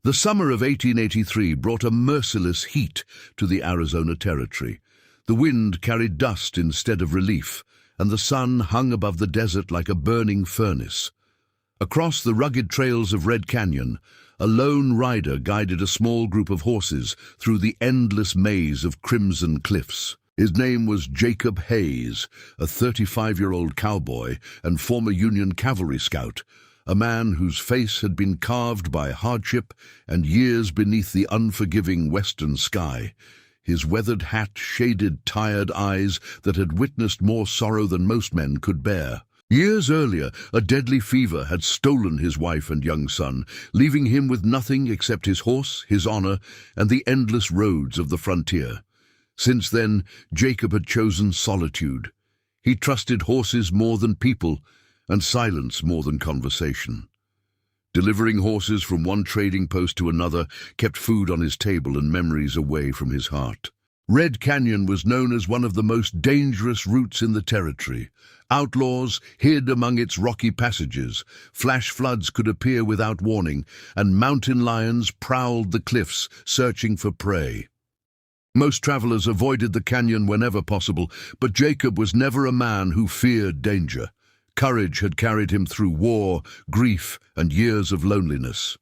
The summer of 1883 brought a merciless heat to the Arizona Territory. The wind carried dust instead of relief, and the sun hung above the desert like a burning furnace. Across the rugged trails of Red Canyon, a lone rider guided a small group of horses through the endless maze of crimson cliffs. His name was Jacob Hayes, a 35-year-old cowboy and former Union cavalry scout, a man whose face had been carved by hardship and years beneath the unforgiving western sky. His weathered hat shaded tired eyes that had witnessed more sorrow than most men could bear. Years earlier, a deadly fever had stolen his wife and young son, leaving him with nothing except his horse, his honor, and the endless roads of the frontier. Since then, Jacob had chosen solitude. He trusted horses more than people, and silence more than conversation. Delivering horses from one trading post to another kept food on his table and memories away from his heart. Red Canyon was known as one of the most dangerous routes in the territory. Outlaws hid among its rocky passages, flash floods could appear without warning, and mountain lions prowled the cliffs, searching for prey. Most travelers avoided the canyon whenever possible, but Jacob was never a man who feared danger. Courage had carried him through war, grief, and years of loneliness.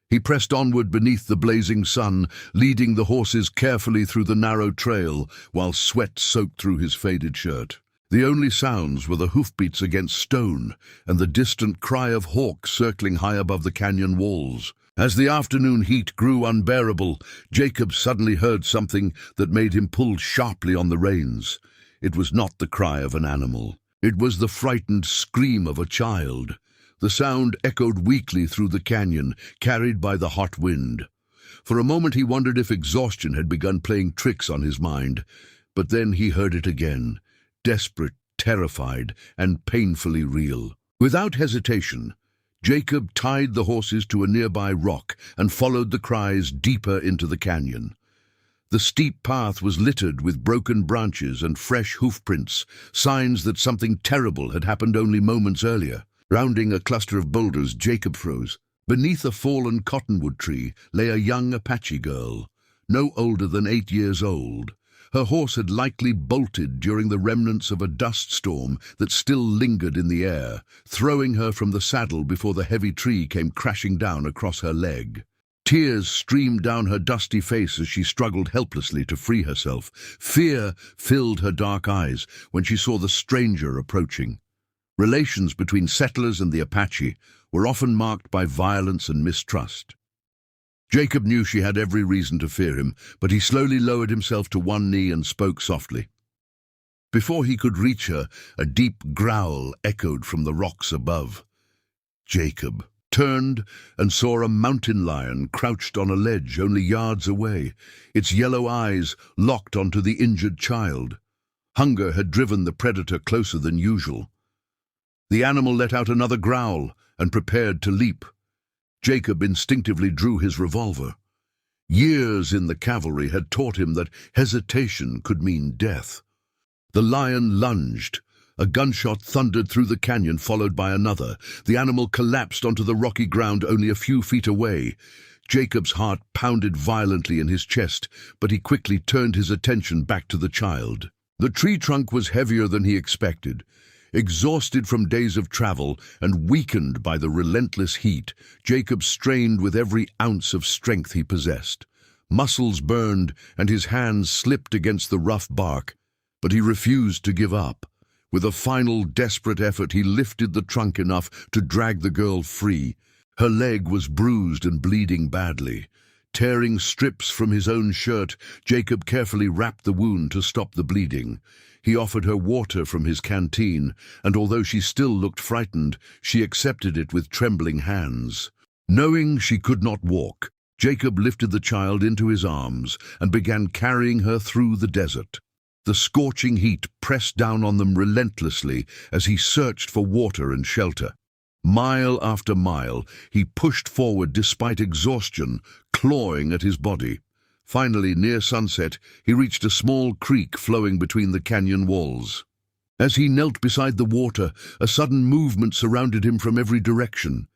He pressed onward beneath the blazing sun, leading the horses carefully through the narrow trail, while sweat soaked through his faded shirt. The only sounds were the hoofbeats against stone and the distant cry of hawks circling high above the canyon walls. As the afternoon heat grew unbearable, Jacob suddenly heard something that made him pull sharply on the reins. It was not the cry of an animal. It was the frightened scream of a child. The sound echoed weakly through the canyon, carried by the hot wind. For a moment he wondered if exhaustion had begun playing tricks on his mind, but then he heard it again, desperate, terrified, and painfully real. Without hesitation, Jacob tied the horses to a nearby rock and followed the cries deeper into the canyon. The steep path was littered with broken branches and fresh hoofprints, signs that something terrible had happened only moments earlier. Rounding a cluster of boulders, Jacob froze. Beneath a fallen cottonwood tree lay a young Apache girl, no older than 8 years old. Her horse had likely bolted during the remnants of a dust storm that still lingered in the air, throwing her from the saddle before the heavy tree came crashing down across her leg. Tears streamed down her dusty face as she struggled helplessly to free herself. Fear filled her dark eyes when she saw the stranger approaching. Relations between settlers and the Apache were often marked by violence and mistrust. Jacob knew she had every reason to fear him, but he slowly lowered himself to one knee and spoke softly. Before he could reach her, a deep growl echoed from the rocks above. Jacob turned and saw a mountain lion crouched on a ledge only yards away, its yellow eyes locked onto the injured child. Hunger had driven the predator closer than usual. The animal let out another growl and prepared to leap. Jacob instinctively drew his revolver. Years in the cavalry had taught him that hesitation could mean death. The lion lunged. A gunshot thundered through the canyon, followed by another. The animal collapsed onto the rocky ground only a few feet away. Jacob's heart pounded violently in his chest, but he quickly turned his attention back to the child. The tree trunk was heavier than he expected. Exhausted from days of travel and weakened by the relentless heat, Jacob strained with every ounce of strength he possessed. Muscles burned and his hands slipped against the rough bark, but he refused to give up. With a final desperate effort, he lifted the trunk enough to drag the girl free. Her leg was bruised and bleeding badly. Tearing strips from his own shirt, Jacob carefully wrapped the wound to stop the bleeding. He offered her water from his canteen, and although she still looked frightened, she accepted it with trembling hands. Knowing she could not walk, Jacob lifted the child into his arms and began carrying her through the desert. The scorching heat pressed down on them relentlessly as he searched for water and shelter. Mile after mile, he pushed forward despite exhaustion, clawing at his body. Finally, near sunset, he reached a small creek flowing between the canyon walls. As he knelt beside the water, a sudden movement surrounded him from every direction.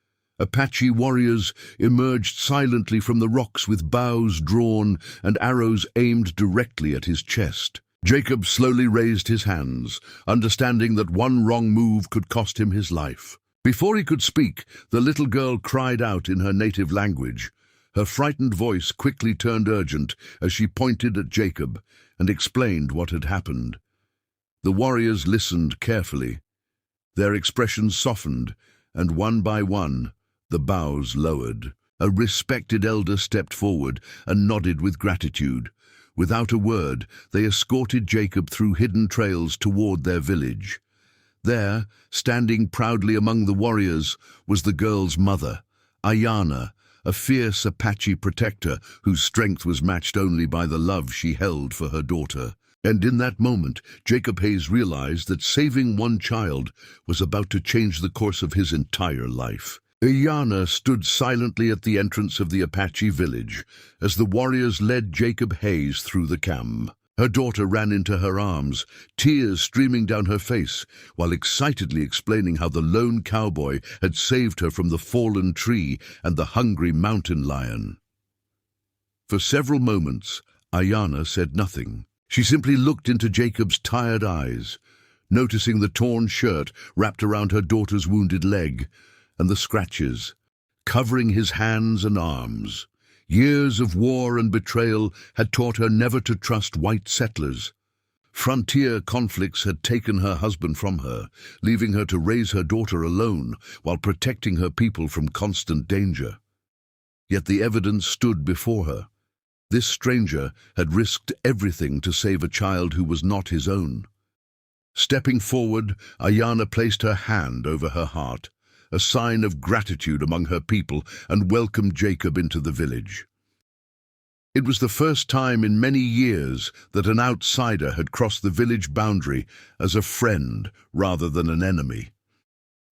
Apache warriors emerged silently from the rocks with bows drawn and arrows aimed directly at his chest. Jacob slowly raised his hands, understanding that one wrong move could cost him his life. Before he could speak, the little girl cried out in her native language. Her frightened voice quickly turned urgent as she pointed at Jacob and explained what had happened. The warriors listened carefully. Their expressions softened, and one by one, the bows lowered. A respected elder stepped forward and nodded with gratitude. Without a word, they escorted Jacob through hidden trails toward their village. There, standing proudly among the warriors, was the girl's mother, Aiyana, a fierce Apache protector whose strength was matched only by the love she held for her daughter. And in that moment, Jacob Hayes realized that saving one child was about to change the course of his entire life. Aiyana stood silently at the entrance of the Apache village as the warriors led Jacob Hayes through the camp. Her daughter ran into her arms, tears streaming down her face, while excitedly explaining how the lone cowboy had saved her from the fallen tree and the hungry mountain lion. For several moments, Aiyana said nothing. She simply looked into Jacob's tired eyes, noticing the torn shirt wrapped around her daughter's wounded leg, and the scratches, covering his hands and arms. Years of war and betrayal had taught her never to trust white settlers. Frontier conflicts had taken her husband from her, leaving her to raise her daughter alone while protecting her people from constant danger. Yet the evidence stood before her. This stranger had risked everything to save a child who was not his own. Stepping forward, Aiyana placed her hand over her heart, a sign of gratitude among her people, and welcomed Jacob into the village. It was the first time in many years that an outsider had crossed the village boundary as a friend rather than an enemy.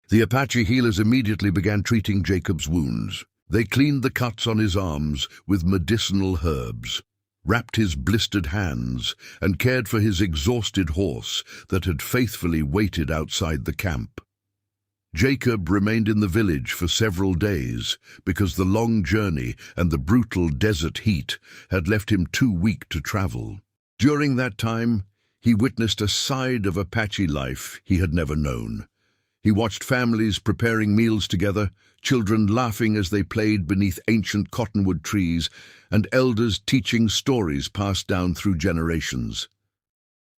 The Apache healers immediately began treating Jacob's wounds. They cleaned the cuts on his arms with medicinal herbs, wrapped his blistered hands, and cared for his exhausted horse that had faithfully waited outside the camp. Jacob remained in the village for several days because the long journey and the brutal desert heat had left him too weak to travel. During that time, he witnessed a side of Apache life he had never known. He watched families preparing meals together, children laughing as they played beneath ancient cottonwood trees, and elders teaching stories passed down through generations.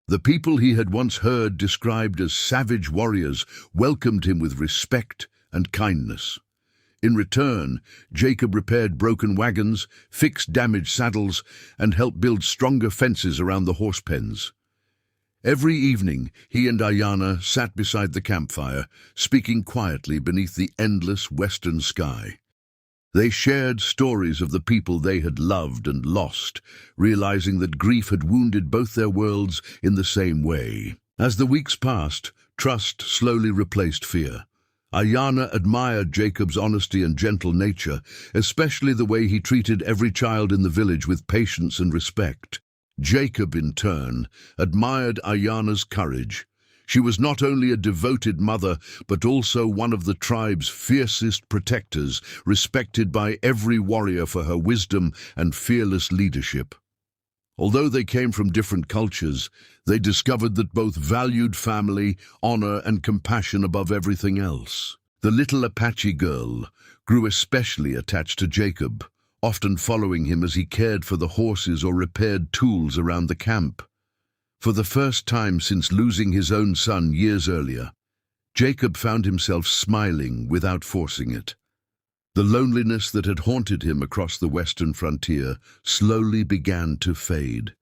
The people he had once heard described as savage warriors welcomed him with respect and kindness. In return, Jacob repaired broken wagons, fixed damaged saddles, and helped build stronger fences around the horse pens. Every evening, he and Aiyana sat beside the campfire, speaking quietly beneath the endless western sky. They shared stories of the people they had loved and lost, realizing that grief had wounded both their worlds in the same way. As the weeks passed, trust slowly replaced fear. Aiyana admired Jacob's honesty and gentle nature, especially the way he treated every child in the village with patience and respect. Jacob, in turn, admired Aiyana's courage. She was not only a devoted mother, but also one of the tribe's fiercest protectors, respected by every warrior for her wisdom and fearless leadership. Although they came from different cultures, they discovered that both valued family, honor, and compassion above everything else. The little Apache girl grew especially attached to Jacob, often following him as he cared for the horses or repaired tools around the camp. For the first time since losing his own son years earlier, Jacob found himself smiling without forcing it. The loneliness that had haunted him across the western frontier slowly began to fade.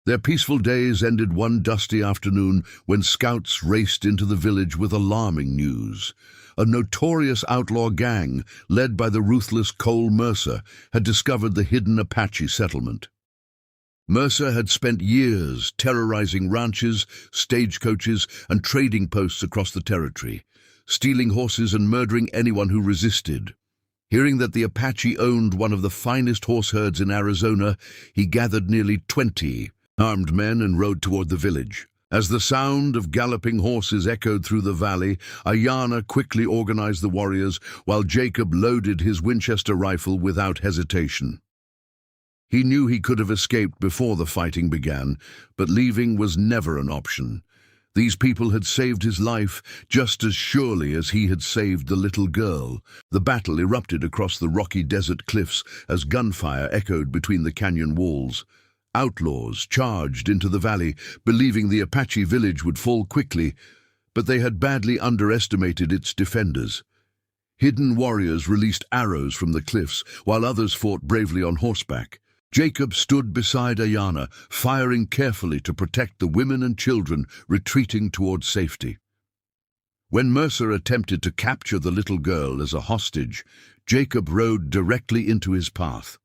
Their peaceful days ended one dusty afternoon when scouts raced into the village with alarming news. A notorious outlaw gang, led by the ruthless Cole Mercer, had discovered the hidden Apache settlement. Mercer had spent years terrorizing ranches, stagecoaches, and trading posts across the territory, stealing horses and murdering anyone who resisted. Hearing that the Apache owned one of the finest horse herds in Arizona, he gathered nearly 20 armed men and rode toward the village. As the sound of galloping horses echoed through the valley, Aiyana quickly organized the warriors while Jacob loaded his Winchester rifle without hesitation. He knew he could have escaped before the fighting began, but leaving was never an option. These people had saved his life just as surely as he had saved the little girl. The battle erupted across the rocky desert cliffs as gunfire echoed between the canyon walls. Outlaws charged into the valley, believing the Apache village would fall quickly, but they had badly underestimated its defenders. Hidden warriors released arrows from the cliffs, while others fought bravely on horseback. Jacob stood beside Aiyana, firing carefully to protect the women and children retreating toward safety. When Mercer attempted to capture the little girl as a hostage, Jacob rode directly into his path.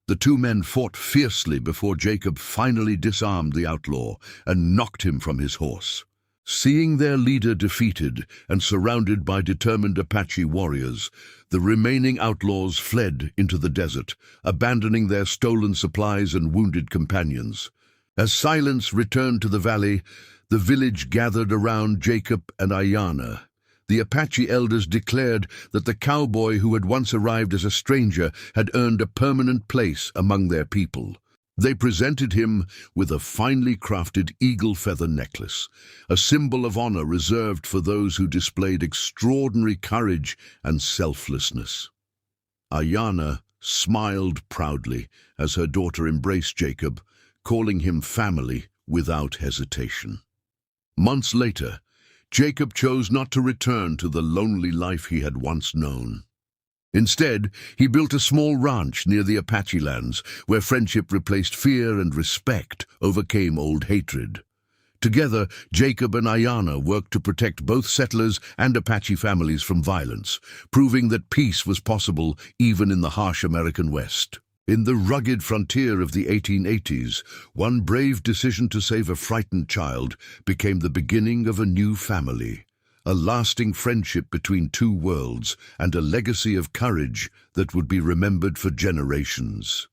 The two men fought fiercely before Jacob finally disarmed the outlaw and knocked him from his horse. Seeing their leader defeated and surrounded by determined Apache warriors, the remaining outlaws fled into the desert, abandoning their stolen supplies and wounded companions. As silence returned to the valley, the village gathered around Jacob and Aiyana. The Apache elders declared that the cowboy who had once arrived as a stranger had earned a permanent place among their people. They presented him with a finely crafted eagle feather necklace, a symbol of honor reserved for those who displayed extraordinary courage and selflessness. Aiyana smiled proudly as her daughter embraced Jacob, calling him family without hesitation. Months later, Jacob chose not to return to the lonely life he had once known. Instead, he built a small ranch near the Apache lands, where friendship replaced fear and respect overcame old hatred. Together, Jacob and Aiyana worked to protect both settlers and Apache families from violence, proving that peace was possible even in the harsh American West. In the rugged frontier of the 1880s, one brave decision to save a frightened child became the beginning of a new family, a lasting friendship between two worlds, and a legacy of courage that would be remembered for generations.